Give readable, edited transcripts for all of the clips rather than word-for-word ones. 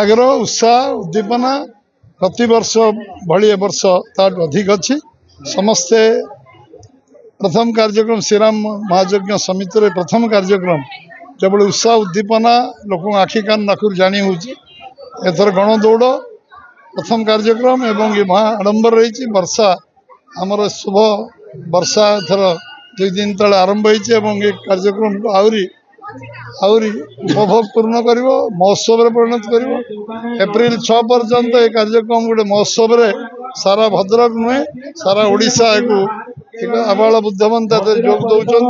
आग्रह उत्साह उद्दीपना प्रति वर्ष भली वर्ष ताठ अधिक अच्छी समस्ते प्रथम कार्यक्रम श्रीराम महायज्ञ समिति प्रथम कार्यक्रम केवल उत्साह उद्दीपना लोक आखि कान नाकुर जानी होथर गण दौड़ प्रथम कार्यक्रम एवं ये महा आडंबर रही वर्षा आमर शुभ वर्षा एथर 2 दिन तले आरंभ होती कार्यक्रम को आहरी उपभोगपूर्ण कर महोत्सव परिणत कर एप्रिल 6 पर्यंत ये कार्यक्रम गोटे महोत्सव सारा भद्रक नुहे सारा ओडिशा एक आबाल बुद्धवंता जोग दौरान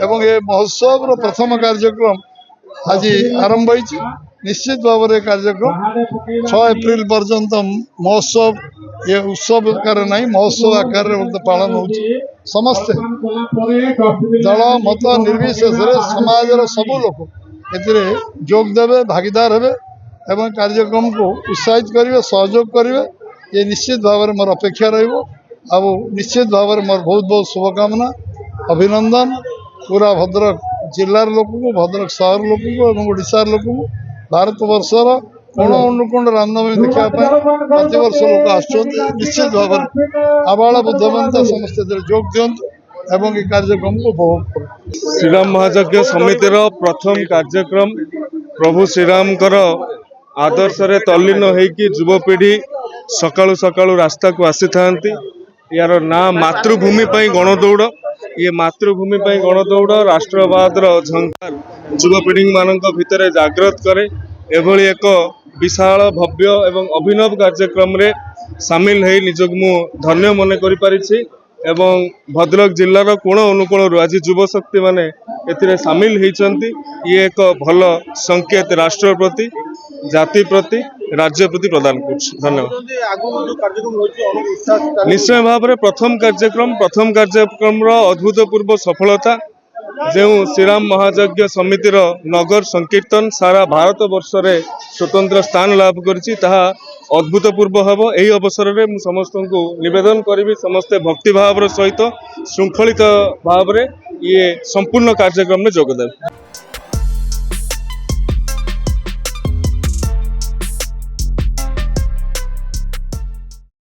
एवं ये महोत्सव प्रथम कार्यक्रम आज आरंभ होती निश्चित भाव में कार्यक्रम 6 एप्रिल पर्यंत महोत्सव ये उत्सव आकार नहीं महोत्सव आकार पालन हो समस्ते दल मत निर्विशेष समाज सबू लोग जोग देवे भागीदार हे एवं कार्यक्रम को उत्साहित करेंगे सहयोग करेंगे ये निश्चित भाव में मोर अपेक्षा रहा निश्चित भाव में मोर बहुत बहुत शुभकामना अभिनंदन पूरा भद्रक जिलार लोक को भद्रक सहर लोक को ओडिशार लोक को भारत वर्षर कोण अनुकोण रामनवमी देखा प्रति वर्ष लोक आश्चित भाव आबाल बुद्धवंता समस्ते जोग दिंतु एवं ये कार्यक्रम को उपभोग कर श्रीराम महायज्ञ समितिर प्रथम कार्यक्रम प्रभु श्रीराम आदर्श रे तल्लीन होइकी युवपीढ़ी सकाळु सकाळु रास्ता को आसी थांती यार ना मातृभूमि गणदौड़ ये मातृभूमि गणदौड़ राष्ट्रवाद झंकार युवपीढ़ी मान भितर जागृत करे एभली एक विशाल भव्य एवं अभिनव कार्यक्रम रे सामिल है निजक मु धन्य मन करि परिछि एवं भद्रक जिलार कोण अनुकोण आज युव शक्ति माने एथिरे सामिल होइचंती ये एक भल संकेत राष्ट्र प्रति जाति प्रति राज्य प्रति प्रदान कर धन्यवाद निश्चय भाव में प्रथम कार्यक्रम अभूतपूर्व सफलता जो श्रीराम महायज्ञ समितिर नगर संकीर्तन सारा भारत वर्ष रे स्वतंत्र स्थान लाभ करछि ताहा अभूतपूर्व हम यही अवसर में समस्त को निवेदन करी समस्ते भक्ति भाव सहित श्रृंखलित भाव ये संपूर्ण कार्यक्रम में जोगदेव।